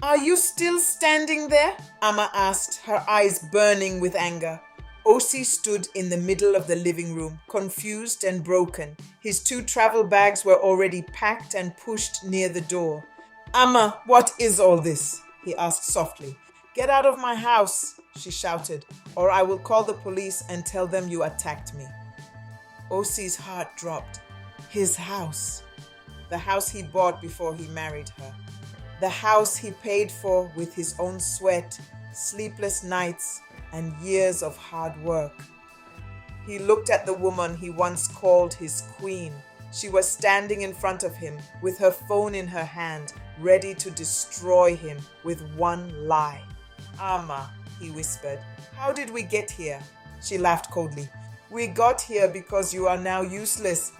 Are you still standing there? Amma asked, her eyes burning with anger. Osi stood in the middle of the living room, confused and broken. His 2 travel bags were already packed and pushed near the door. Amma, what is all this? He asked softly. Get out of my house, she shouted, or I will call the police and tell them you attacked me. Osi's heart dropped. His house. The house he bought before he married her. The house he paid for with his own sweat, sleepless nights, and years of hard work. He looked at the woman he once called his queen. She was standing in front of him with her phone in her hand, ready to destroy him with one lie. Amma, he whispered, how did we get here? She laughed coldly. We got here because you are now useless.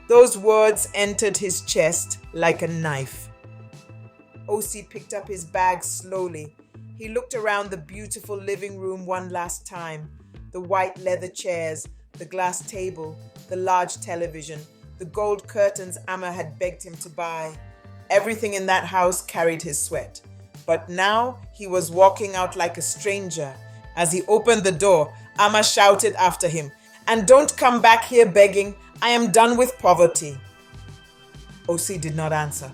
Those words entered his chest like a knife. Osi picked up his bag slowly. He looked around the beautiful living room one last time. The white leather chairs, the glass table, the large television, the gold curtains Amma had begged him to buy. Everything in that house carried his sweat. But now he was walking out like a stranger. As he opened the door, Amma shouted after him, "And don't come back here begging. I am done with poverty." Osi did not answer.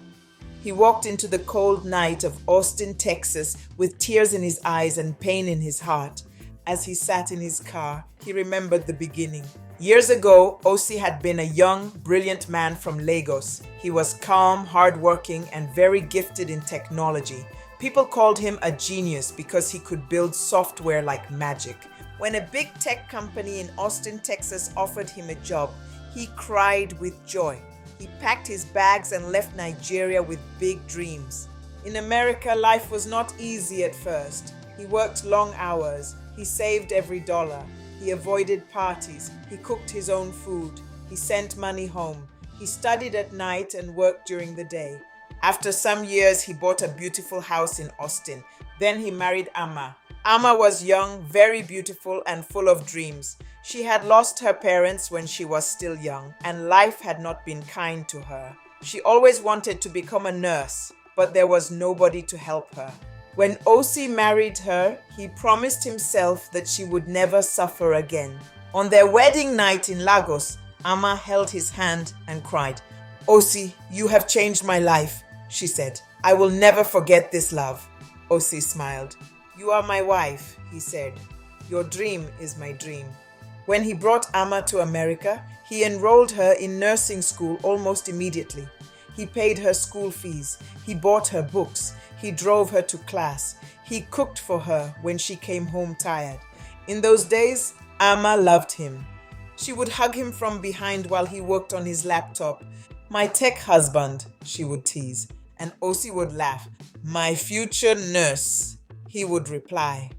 He walked into the cold night of Austin, Texas, with tears in his eyes and pain in his heart. As he sat in his car, he remembered the beginning. Years ago, Osi had been a young, brilliant man from Lagos. He was calm, hardworking, and very gifted in technology. People called him a genius because he could build software like magic. When a big tech company in Austin, Texas offered him a job, he cried with joy. He packed his bags and left Nigeria with big dreams. In America, life was not easy at first. He worked long hours. He saved every dollar. He avoided parties. He cooked his own food. He sent money home. He studied at night and worked during the day. After some years, he bought a beautiful house in Austin. Then he married Amma. Amma was young, very beautiful, and full of dreams. She had lost her parents when she was still young, and life had not been kind to her. She always wanted to become a nurse, but there was nobody to help her. When Osi married her, he promised himself that she would never suffer again. On their wedding night in Lagos, Amma held his hand and cried, "Osi, you have changed my life," she said. "I will never forget this love." Osi smiled. "You are my wife," he said. "Your dream is my dream." When he brought Amma to America, he enrolled her in nursing school almost immediately. He paid her school fees. He bought her books. He drove her to class. He cooked for her when she came home tired. In those days, Amma loved him. She would hug him from behind while he worked on his laptop. "My tech husband," she would tease, and Osi would laugh. "My future nurse," he would reply.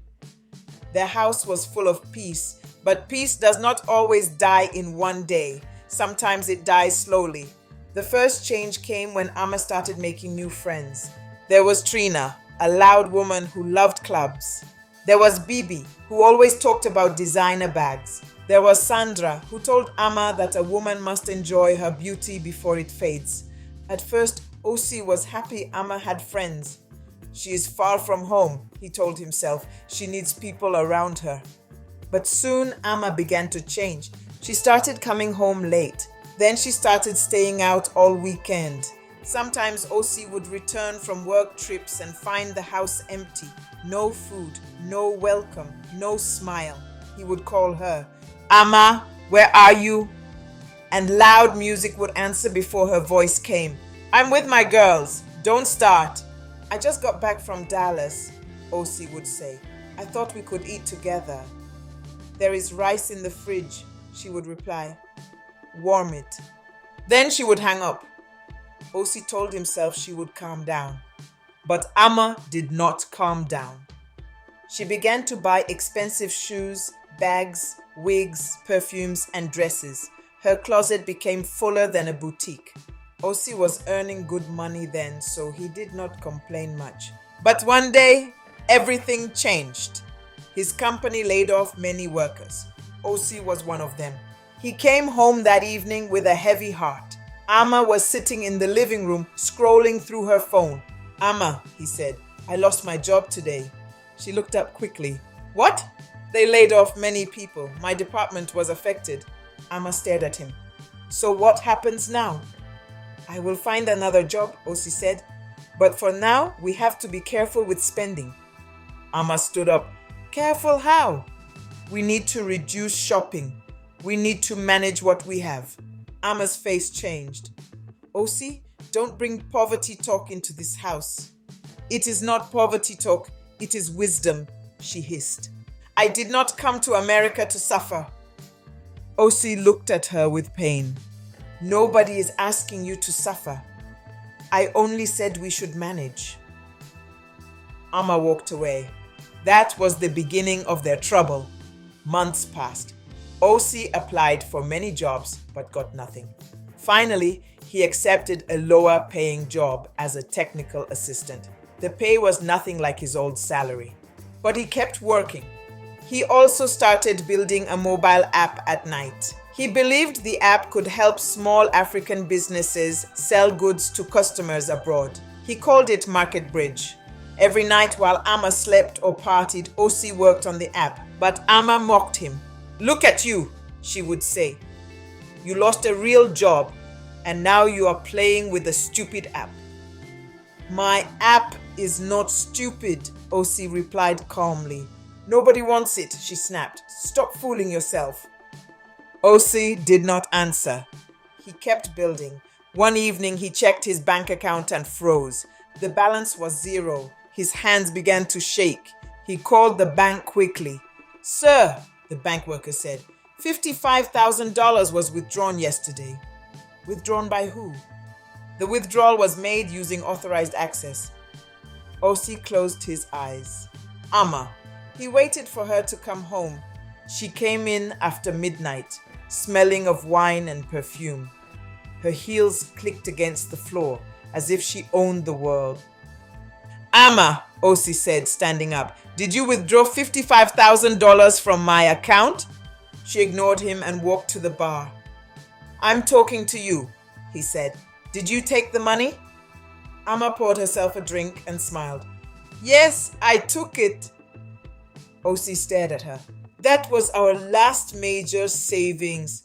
Their house was full of peace, but peace does not always die in one day. Sometimes it dies slowly. The first change came when Amma started making new friends. There was Trina, a loud woman who loved clubs. There was Bibi, who always talked about designer bags. There was Sandra, who told Amma that a woman must enjoy her beauty before it fades. At first, Osi was happy Amma had friends. She is far from home, he told himself. She needs people around her. But soon Amma began to change. She started coming home late. Then she started staying out all weekend. Sometimes Osi would return from work trips and find the house empty. No food, no welcome, no smile. He would call her, "Amma, where are you?" And loud music would answer before her voice came. "I'm with my girls. Don't start." "I just got back from Dallas," Osi would say. "I thought we could eat together." "There is rice in the fridge," she would reply. "Warm it." Then she would hang up. Osi told himself she would calm down. But Amma did not calm down. She began to buy expensive shoes, bags, wigs, perfumes, and dresses. Her closet became fuller than a boutique. Osi was earning good money then, so he did not complain much. But one day, everything changed. His company laid off many workers. Osi was one of them. He came home that evening with a heavy heart. Amma was sitting in the living room, scrolling through her phone. "Amma," he said, I lost my job today. She looked up quickly. What? They laid off many people. My department was affected. Amma stared at him. So what happens now? I will find another job, Osi said. But for now, we have to be careful with spending. Amma stood up. Careful how? We need to reduce shopping. We need to manage what we have. Amma's face changed. Osi, don't bring poverty talk into this house. It is not poverty talk, it is wisdom, she hissed. I did not come to America to suffer. Osi looked at her with pain. Nobody is asking you to suffer. I only said we should manage. Amma walked away. That was the beginning of their trouble. Months passed. Osi applied for many jobs but got nothing. Finally, he accepted a lower paying job as a technical assistant. The pay was nothing like his old salary, but he kept working. He also started building a mobile app at night. He believed the app could help small African businesses sell goods to customers abroad. He called it Market Bridge. Every night while Amma slept or partied, Osi worked on the app, but Amma mocked him. Look at you, she would say. You lost a real job and now you are playing with a stupid app. My app is not stupid, Osi replied calmly. Nobody wants it, she snapped. Stop fooling yourself. Osi did not answer. He kept building. One evening he checked his bank account and froze. The balance was zero. His hands began to shake. He called the bank quickly. Sir, the bank worker said, $55,000 was withdrawn yesterday. Withdrawn by who? The withdrawal was made using authorized access. Osi closed his eyes. Amma. He waited for her to come home. She came in after midnight, smelling of wine and perfume. Her heels clicked against the floor as if she owned the world. Amma, Osi said, standing up, did you withdraw $55,000 from my account? She ignored him and walked to the bar. I'm talking to you, he said. Did you take the money? Amma poured herself a drink and smiled. Yes, I took it. Osi stared at her. That was our last major savings.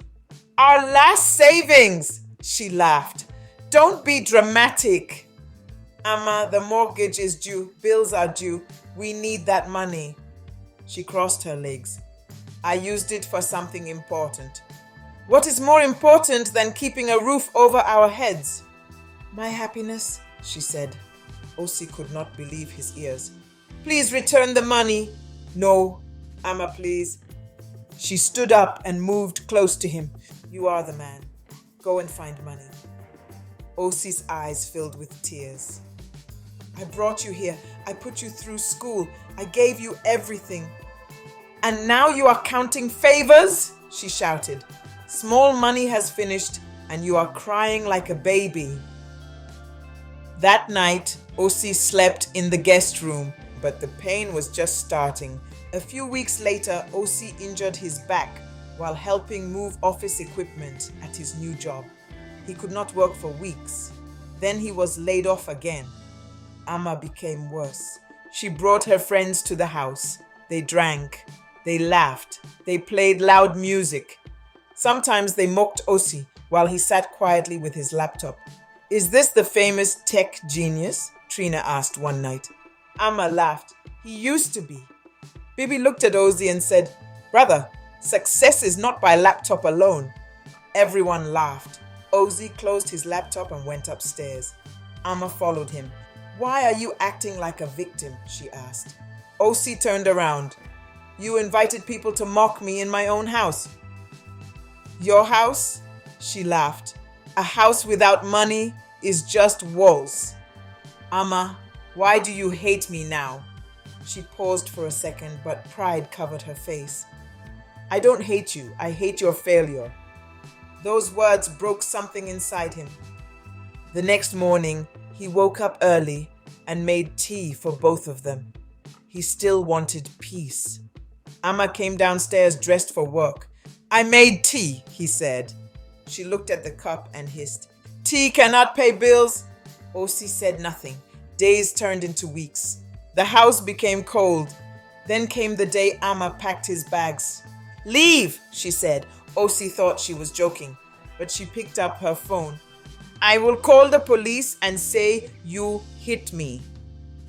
Our last savings, she laughed. Don't be dramatic. Amma, the mortgage is due. Bills are due. We need that money. She crossed her legs. I used it for something important. What is more important than keeping a roof over our heads? My happiness, she said. Osi could not believe his ears. Please return the money. No, Amma, please. She stood up and moved close to him. You are the man. Go and find money. Osi's eyes filled with tears. I brought you here. I put you through school. I gave you everything. And now you are counting favors? She shouted. Small money has finished and you are crying like a baby. That night, Osi slept in the guest room, but the pain was just starting. A few weeks later, Osi injured his back while helping move office equipment at his new job. He could not work for weeks. Then he was laid off again. Amma became worse. She brought her friends to the house. They drank. They laughed. They played loud music. Sometimes they mocked Osi while he sat quietly with his laptop. Is this the famous tech genius? Trina asked one night. Amma laughed. He used to be. Bibi looked at Osi and said, Brother, success is not by laptop alone. Everyone laughed. Osi closed his laptop and went upstairs. Amma followed him. Why are you acting like a victim? She asked. Osi turned around. You invited people to mock me in my own house. Your house? She laughed. A house without money is just walls. Amma, why do you hate me now? She paused for a second, but pride covered her face. I don't hate you. I hate your failure. Those words broke something inside him. The next morning, he woke up early and made tea for both of them. He still wanted peace. Amma came downstairs dressed for work. I made tea, he said. She looked at the cup and hissed. Tea cannot pay bills. Osi said nothing. Days turned into weeks. The house became cold. Then came the day Amma packed his bags. "Leave," she said. Osi thought she was joking, but she picked up her phone. "I will call the police and say you hit me."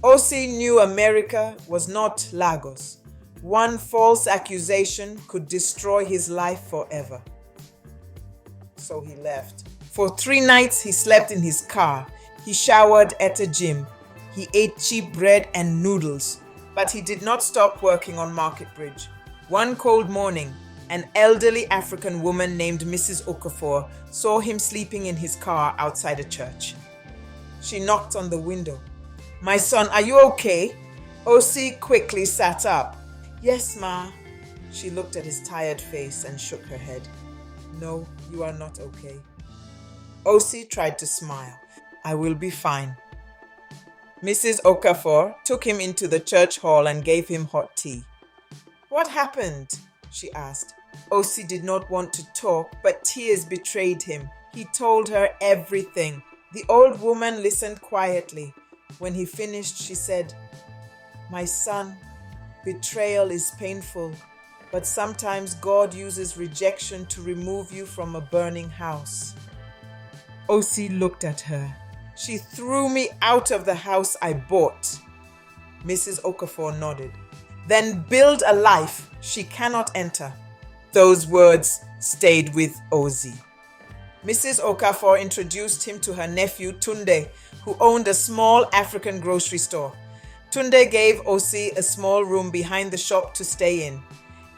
Osi knew America was not Lagos. One false accusation could destroy his life forever. So he left. For 3 nights he slept in his car. He showered at a gym. He ate cheap bread and noodles. But he did not stop working on Market Bridge. One cold morning, an elderly African woman named Mrs. Okafor saw him sleeping in his car outside a church. She knocked on the window. "My son, are you okay?" Osi quickly sat up. "Yes, ma." She looked at his tired face and shook her head. "No, you are not okay." Osi tried to smile. "I will be fine." Mrs. Okafor took him into the church hall and gave him hot tea. "What happened?" she asked. Osi did not want to talk, but tears betrayed him. He told her everything. The old woman listened quietly. When he finished, she said, "My son, betrayal is painful, but sometimes God uses rejection to remove you from a burning house." Osi looked at her. "She threw me out of the house I bought." Mrs. Okafor nodded. "Then build a life she cannot enter." Those words stayed with Osi. Mrs. Okafor introduced him to her nephew Tunde, who owned a small African grocery store. Tunde gave Osi a small room behind the shop to stay in.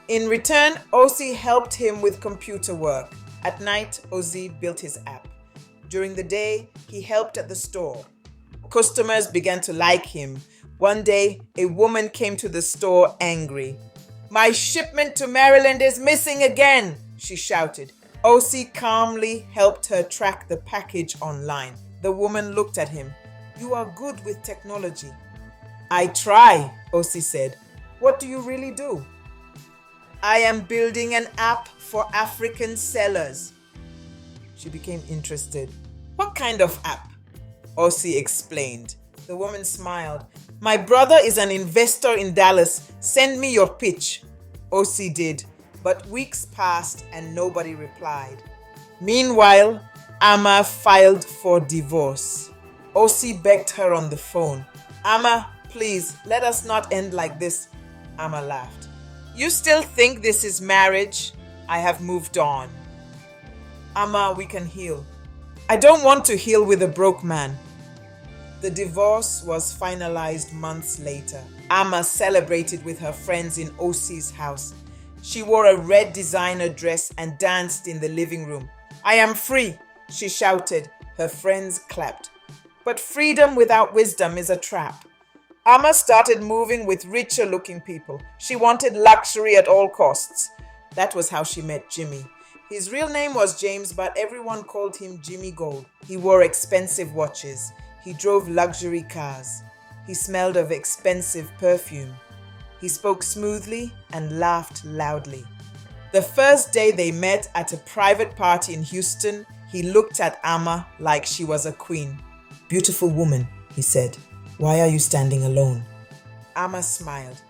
In return, Osi helped him with computer work. At night, Osi built his app. During the day, he helped at the store. Customers began to like him. One day, a woman came to the store angry. "My shipment to Maryland is missing again," she shouted. Osi calmly helped her track the package online. The woman looked at him. "You are good with technology." "I try," Osi said. "What do you really do?" "I am building an app for African sellers." She became interested. "What kind of app?" Osi explained. The woman smiled. "My brother is an investor in Dallas. Send me your pitch." Osi did, but weeks passed and nobody replied. Meanwhile, Amma filed for divorce. Osi begged her on the phone. "Amma, please, let us not end like this." Amma laughed. "You still think this is marriage? I have moved on." "Amma, we can heal." "I don't want to heal with a broke man." The divorce was finalized months later. Amma celebrated with her friends in Osi's house. She wore a red designer dress and danced in the living room. "I am free," she shouted. Her friends clapped. But freedom without wisdom is a trap. Amma started moving with richer looking people. She wanted luxury at all costs. That was how she met Jimmy. His real name was James, but everyone called him Jimmy Gold. He wore expensive watches. He drove luxury cars. He smelled of expensive perfume. He spoke smoothly and laughed loudly. The first day they met at a private party in Houston, he looked at Amma like she was a queen. "Beautiful woman," he said. "Why are you standing alone?" Amma smiled.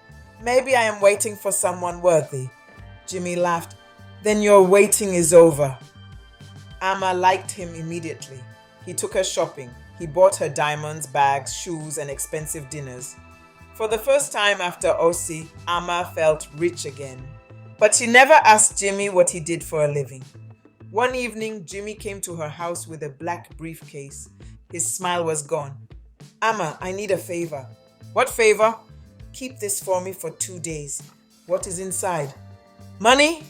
"Maybe I am waiting for someone worthy." Jimmy laughed. "Then your waiting is over." Amma liked him immediately. He took her shopping. He bought her diamonds, bags, shoes, and expensive dinners. For the first time after Osi, Amma felt rich again. But she never asked Jimmy what he did for a living. One evening, Jimmy came to her house with a black briefcase. His smile was gone. "Amma, I need a favor." "What favor?" "Keep this for me for 2 days." "What is inside?" "Money?"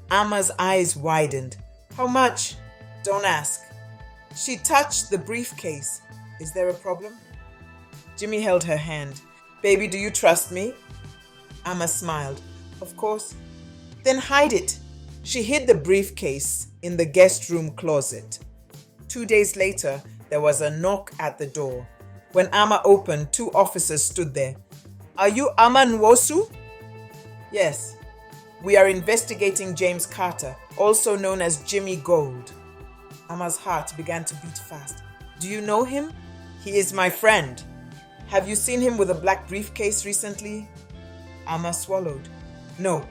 Amma's eyes widened. "How much?" "Don't ask." She touched the briefcase. "Is there a problem?" Jimmy held her hand. "Baby, do you trust me?" Amma smiled. "Of course." "Then hide it." She hid the briefcase in the guest room closet. 2 days later, there was a knock at the door. When Amma opened, 2 officers stood there. "Are you Amma Nwosu?" "Yes." "We are investigating James Carter, also known as Jimmy Gold." Amma's heart began to beat fast. "Do you know him?" "He is my friend." Have you seen him with a black briefcase recently? Amma swallowed. No.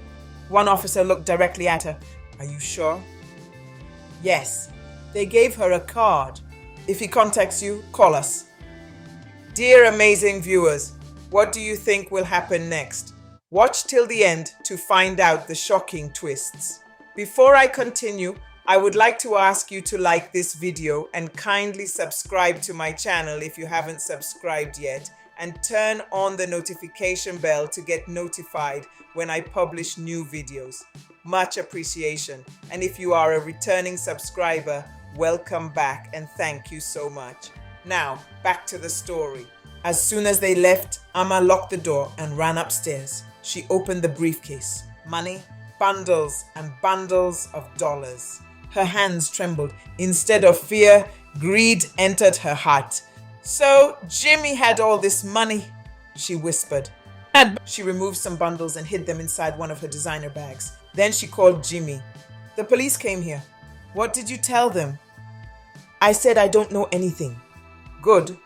One officer looked directly at her. Are you sure? Yes. They gave her a card. If he contacts you, call us. Dear amazing viewers, what do you think will happen next? Watch till the end to find out the shocking twists. Before I continue, I would like to ask you to like this video and kindly subscribe to my channel if you haven't subscribed yet, and turn on the notification bell to get notified when I publish new videos. Much appreciation. And if you are a returning subscriber, welcome back and thank you so much. Now, back to the story. As soon as they left, Amma locked the door and ran upstairs. She opened the briefcase. Money, bundles and bundles of dollars. Her hands trembled. Instead of fear, greed entered her heart. So Jimmy had all this money, she whispered. She removed some bundles and hid them inside one of her designer bags. Then she called Jimmy. The police came here. What did you tell them? I said I don't know anything. Good.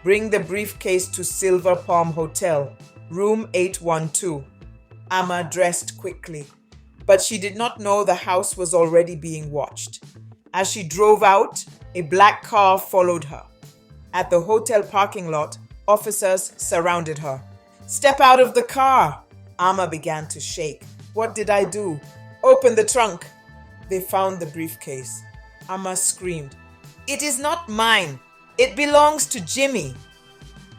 Bring the briefcase to Silver Palm Hotel, room 812. Amma dressed quickly, but she did not know the house was already being watched. As she drove out, a black car followed her. At the hotel parking lot, officers surrounded her. Step out of the car! Amma began to shake. What did I do? Open the trunk. They found the briefcase. Amma screamed. It is not mine. It belongs to Jimmy.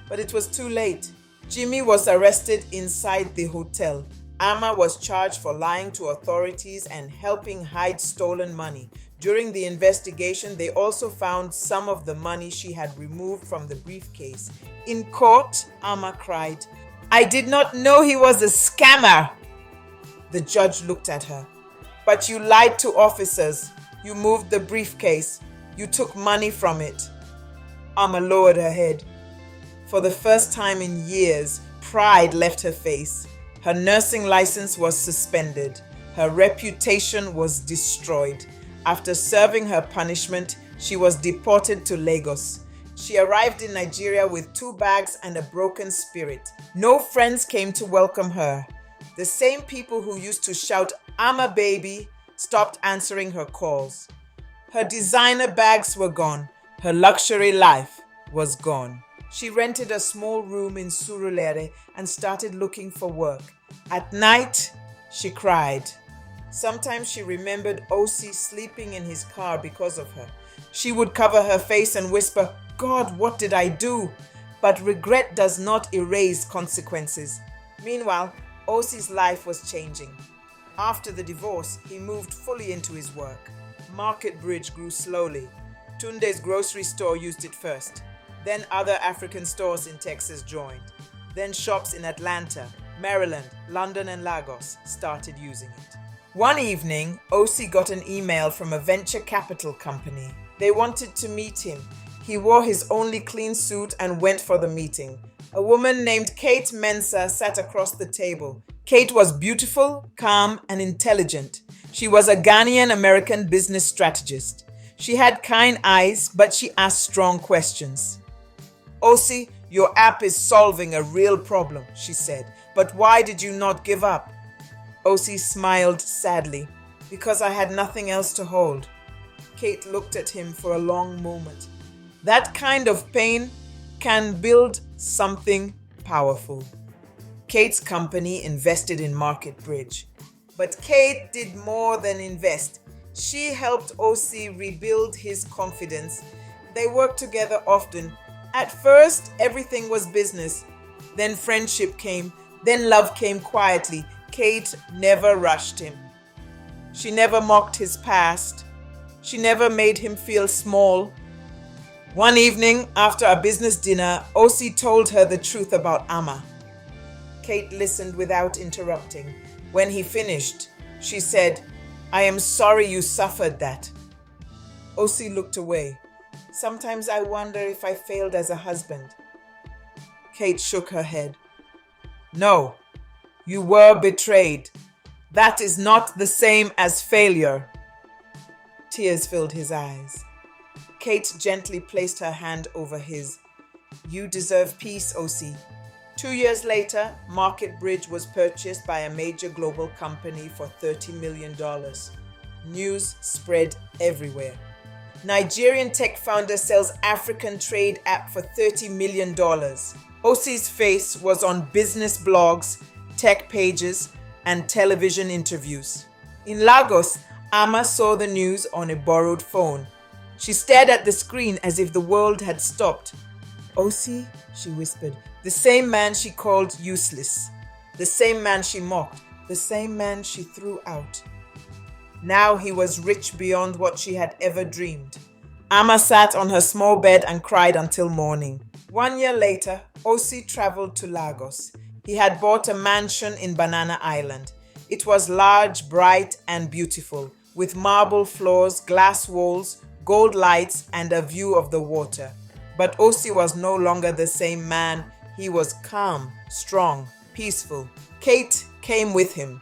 But it was too late. Jimmy was arrested inside the hotel. Amma was charged for lying to authorities and helping hide stolen money. During the investigation, they also found some of the money she had removed from the briefcase. In court, Amma cried, I did not know he was a scammer. The judge looked at her. But you lied to officers. You moved the briefcase. You took money from it. Amma lowered her head. For the first time in years, pride left her face. Her nursing license was suspended. Her reputation was destroyed. After serving her punishment, she was deported to Lagos. She arrived in Nigeria with 2 bags and a broken spirit. No friends came to welcome her. The same people who used to shout, Amma baby, stopped answering her calls. Her designer bags were gone. Her luxury life was gone. She rented a small room in Surulere and started looking for work. At night, she cried. Sometimes she remembered Osi sleeping in his car because of her. She would cover her face and whisper, God, what did I do? But regret does not erase consequences. Meanwhile, Osi's life was changing. After the divorce, he moved fully into his work. Market Bridge grew slowly. Tunde's grocery store used it first. Then other African stores in Texas joined. Then shops in Atlanta, Maryland, London and Lagos started using it. One evening, Osi got an email from a venture capital company. They wanted to meet him. He wore his only clean suit and went for the meeting. A woman named Kate Mensah sat across the table. Kate was beautiful, calm, and intelligent. She was a Ghanaian-American business strategist. She had kind eyes, but she asked strong questions. Osi, your app is solving a real problem, she said. But why did you not give up? Osi smiled sadly. Because I had nothing else to hold. Kate looked at him for a long moment. That kind of pain can build something powerful. Kate's company invested in Market Bridge. But Kate did more than invest. She helped Osi rebuild his confidence. They worked together often. At first, everything was business. Then friendship came. Then love came quietly. Kate never rushed him. She never mocked his past. She never made him feel small. One evening, after a business dinner, Osi told her the truth about Amma. Kate listened without interrupting. When he finished, she said, I am sorry you suffered that. Osi looked away. Sometimes I wonder if I failed as a husband. Kate shook her head. No, you were betrayed. That is not the same as failure. Tears filled his eyes. Kate gently placed her hand over his. You deserve peace, OC. 2 years later, Market Bridge was purchased by a major global company for $30 million. News spread everywhere. Nigerian tech founder sells African trade app for $30 million. OC's face was on business blogs, tech pages, and television interviews. In Lagos, Ama saw the news on a borrowed phone. She stared at the screen as if the world had stopped. OC, she whispered, the same man she called useless, the same man she mocked, the same man she threw out. Now he was rich beyond what she had ever dreamed. Ama sat on her small bed and cried until morning. 1 year later, OC traveled to Lagos. He had bought a mansion in Banana Island. It was large, bright, and beautiful, with marble floors, glass walls, gold lights, and a view of the water. But OC was no longer the same man. He was calm, strong, peaceful. Kate came with him.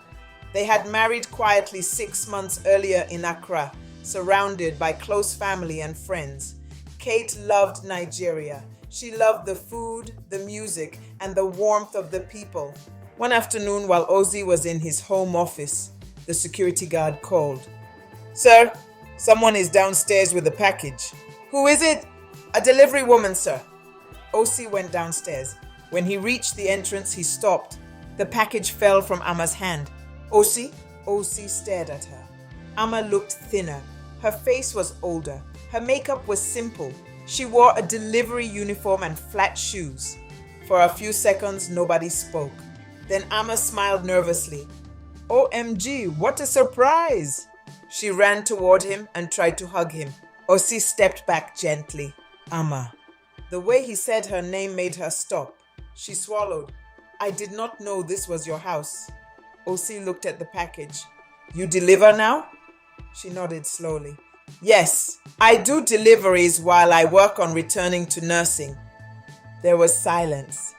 They had married quietly 6 months earlier in Accra, surrounded by close family and friends. Kate loved Nigeria. She loved the food, the music, and the warmth of the people. One afternoon, while Ozzy was in his home office, the security guard called. "Sir, someone is downstairs with a package." "Who is it?" "A delivery woman, sir." OC went downstairs. When he reached the entrance, he stopped. The package fell from Ama's hand. "OC?" OC stared at her. Ama looked thinner. Her face was older. Her makeup was simple. She wore a delivery uniform and flat shoes. For a few seconds, nobody spoke. Then Ama smiled nervously. "OMG, what a surprise!" She ran toward him and tried to hug him. OC stepped back gently. "Ama." The way he said her name made her stop. She swallowed. "I did not know this was your house." OC looked at the package. "You deliver now?" She nodded slowly. "Yes, I do deliveries while I work on returning to nursing." There was silence.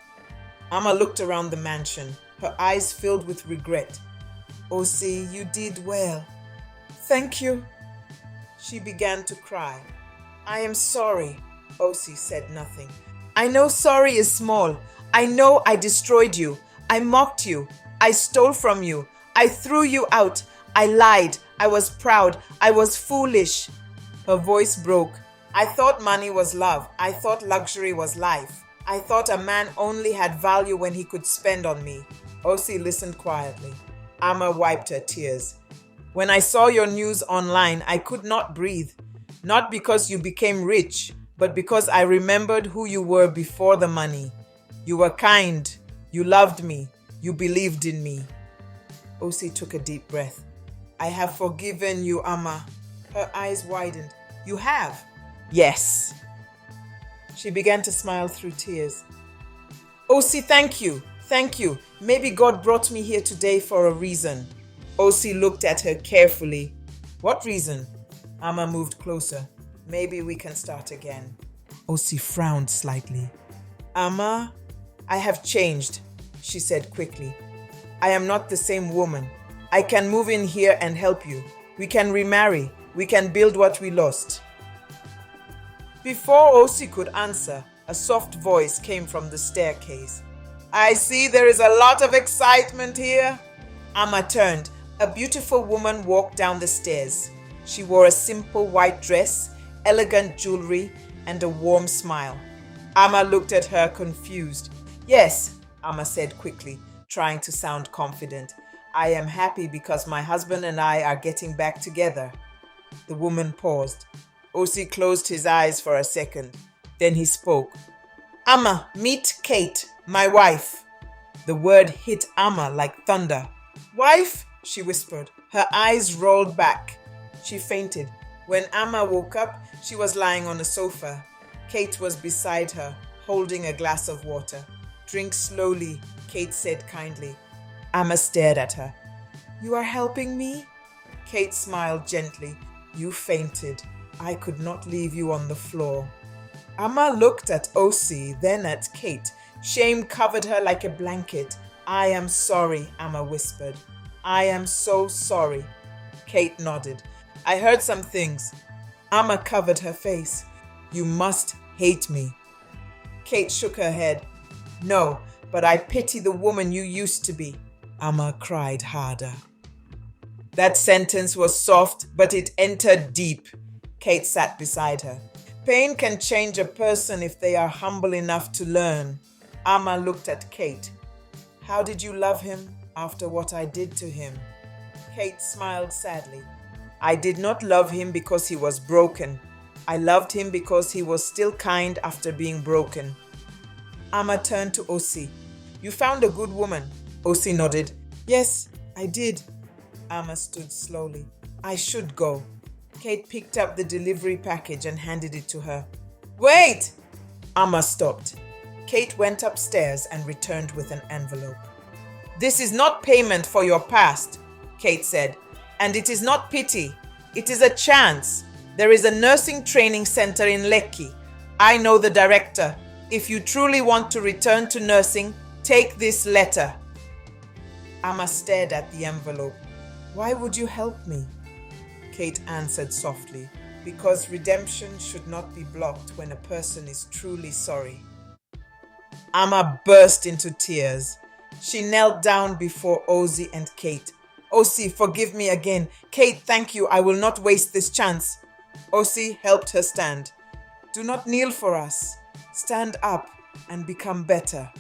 Ama looked around the mansion, her eyes filled with regret. "OC, you did well." "Thank you." She began to cry. "I am sorry." OC said nothing. "I know sorry is small. I know I destroyed you. I mocked you. I stole from you. I threw you out. I lied. I was proud. I was foolish." Her voice broke. "I thought money was love. I thought luxury was life. I thought a man only had value when he could spend on me." OC listened quietly. Ama wiped her tears. "When I saw your news online, I could not breathe. Not because you became rich, but because I remembered who you were before the money. You were kind. You loved me. You believed in me." OC took a deep breath. "I have forgiven you, Ama." Her eyes widened. "You have?" "Yes." She began to smile through tears. "OC, thank you. Thank you. Maybe God brought me here today for a reason." OC looked at her carefully. "What reason?" Ama moved closer. "Maybe we can start again." OC frowned slightly. "Ama, I have changed," she said quickly. "I am not the same woman. I can move in here and help you. We can remarry. We can build what we lost." Before OC could answer, a soft voice came from the staircase. "I see there is a lot of excitement here." Ama turned. A beautiful woman walked down the stairs. She wore a simple white dress, elegant jewelry, and a warm smile. Ama looked at her confused. "Yes," Ama said quickly, trying to sound confident. "I am happy because my husband and I are getting back together." The woman paused. OC closed his eyes for a second. Then he spoke. "Ama, meet Kate, my wife." The word hit Ama like thunder. "Wife?" she whispered. Her eyes rolled back. She fainted. When Ama woke up, she was lying on a sofa. Kate was beside her, holding a glass of water. "Drink slowly," Kate said kindly. Ama stared at her. "You are helping me?" Kate smiled gently. "You fainted. I could not leave you on the floor." Ama looked at OC, then at Kate. Shame covered her like a blanket. "I am sorry," Ama whispered. "I am so sorry." Kate nodded. "I heard some things." Ama covered her face. "You must hate me." Kate shook her head. No, but I pity the woman you used to be. Amma cried harder. That sentence was soft, but it entered deep. Kate sat beside her. Pain can change a person if they are humble enough to learn. Amma looked at Kate. How did you love him after what I did to him? Kate smiled sadly. I did not love him because he was broken. I loved him because he was still kind after being broken. Amma turned to Osi. You found a good woman. Osi nodded. Yes, I did. Amma stood slowly. I should go. Kate picked up the delivery package and handed it to her. Wait! Amma stopped. Kate went upstairs and returned with an envelope. This is not payment for your past, Kate said. And it is not pity. It is a chance. There is a nursing training center in Lekki. I know the director. If you truly want to return to nursing, take this letter. Amma stared at the envelope. Why would you help me? Kate answered softly, because redemption should not be blocked when a person is truly sorry. Amma burst into tears. She knelt down before Osi and Kate. Osi, forgive me again. Kate, thank you. I will not waste this chance. Osi helped her stand. Do not kneel for us. Stand up and become better.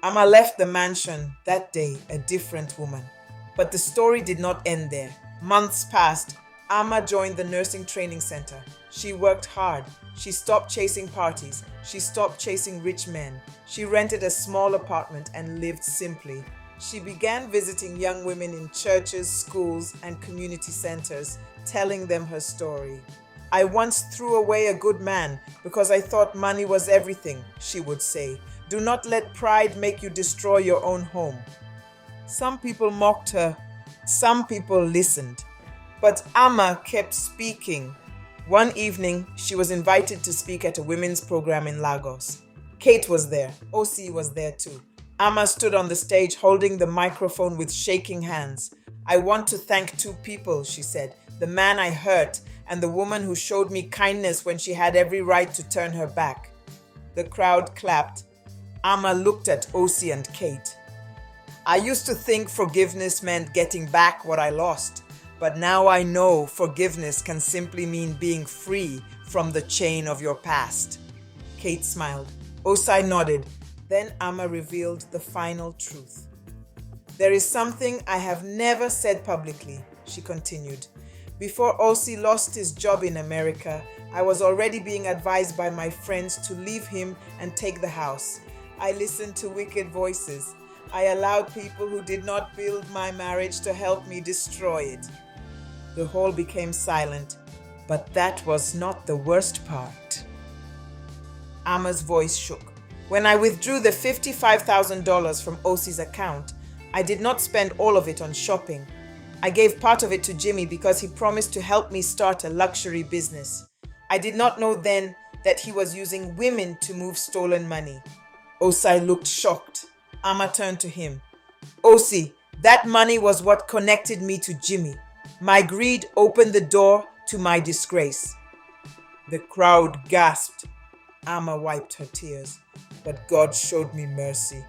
Amma left the mansion that day a different woman. But the story did not end there. Months passed. Amma joined the nursing training center. She worked hard. She stopped chasing parties. She stopped chasing rich men. She rented a small apartment and lived simply. She began visiting young women in churches, schools, and community centers, telling them her story. I once threw away a good man because I thought money was everything, she would say. Do not let pride make you destroy your own home. Some people mocked her. Some people listened. But Amma kept speaking. One evening, she was invited to speak at a women's program in Lagos. Kate was there. Osi was there too. Amma stood on the stage holding the microphone with shaking hands. I want to thank two people, she said. The man I hurt and the woman who showed me kindness when she had every right to turn her back. The crowd clapped. Amma looked at Osi and Kate. I used to think forgiveness meant getting back what I lost. But now I know forgiveness can simply mean being free from the chain of your past. Kate smiled. Osai nodded. Then Amma revealed the final truth. There is something I have never said publicly, she continued. Before Osi lost his job in America, I was already being advised by my friends to leave him and take the house. I listened to wicked voices. I allowed people who did not build my marriage to help me destroy it. The hall became silent, but that was not the worst part. Amma's voice shook. When I withdrew the $55,000 from Osi's account, I did not spend all of it on shopping. I gave part of it to Jimmy because he promised to help me start a luxury business. I did not know then that he was using women to move stolen money. Osai looked shocked. Amma turned to him. Osi, that money was what connected me to Jimmy. My greed opened the door to my disgrace. The crowd gasped. Amma wiped her tears. But God showed me mercy.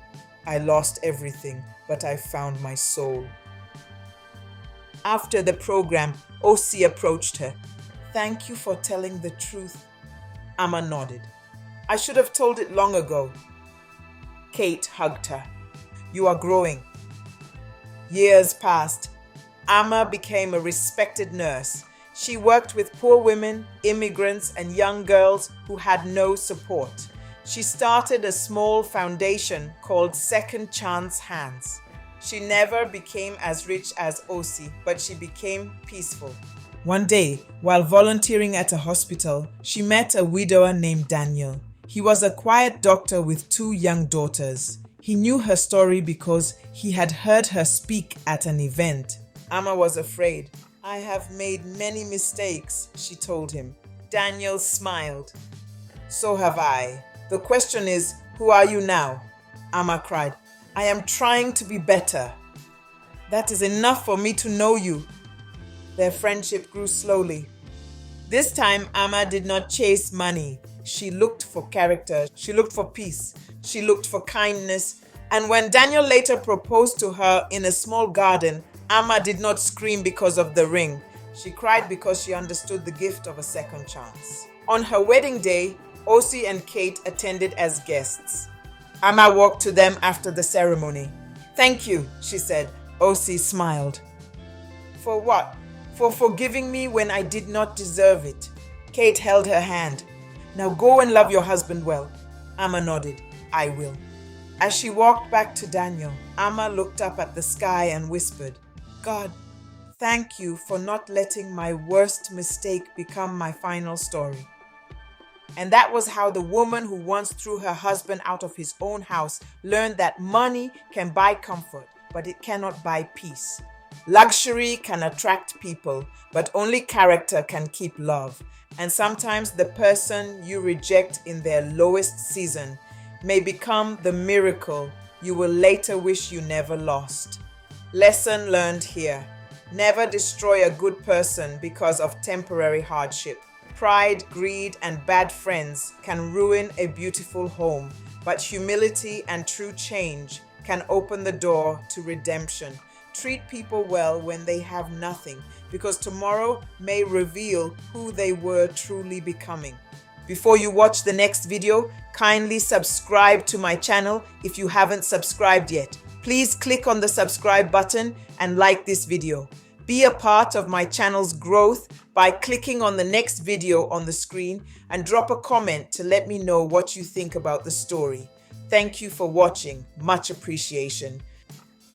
I lost everything, but I found my soul. After the program, Osi approached her. Thank you for telling the truth. Amma nodded. I should have told it long ago. Kate hugged her. You are growing. Years passed. Amma became a respected nurse. She worked with poor women, immigrants, and young girls who had no support. She started a small foundation called Second Chance Hands. She never became as rich as Osi, but she became peaceful. One day, while volunteering at a hospital, she met a widower named Daniel. He was a quiet doctor with two young daughters. He knew her story because he had heard her speak at an event. Amma was afraid. I have made many mistakes, she told him. Daniel smiled. So have I. The question is, who are you now? Amma cried. I am trying to be better. That is enough for me to know you. Their friendship grew slowly. This time, Amma did not chase money. She looked for character, she looked for peace, she looked for kindness. And when Daniel later proposed to her in a small garden, Amma did not scream because of the ring. She cried because she understood the gift of a second chance. On her wedding day, Osi and Kate attended as guests. Amma walked to them after the ceremony. "Thank you," she said. Osi smiled. "For what?" "For forgiving me when I did not deserve it." Kate held her hand. "Now go and love your husband well." Amma nodded. "I will." As she walked back to Daniel, Amma looked up at the sky and whispered, "God, thank you for not letting my worst mistake become my final story." And that was how the woman who once threw her husband out of his own house learned that money can buy comfort, but it cannot buy peace. Luxury can attract people, but only character can keep love. And sometimes the person you reject in their lowest season may become the miracle you will later wish you never lost. Lesson learned here. Never destroy a good person because of temporary hardship. Pride, greed, and bad friends can ruin a beautiful home, but humility and true change can open the door to redemption. Treat people well when they have nothing, because tomorrow may reveal who they were truly becoming. Before you watch the next video, kindly subscribe to my channel if you haven't subscribed yet. Please click on the subscribe button and like this video. Be a part of my channel's growth by clicking on the next video on the screen and drop a comment to let me know what you think about the story. Thank you for watching. Much appreciation.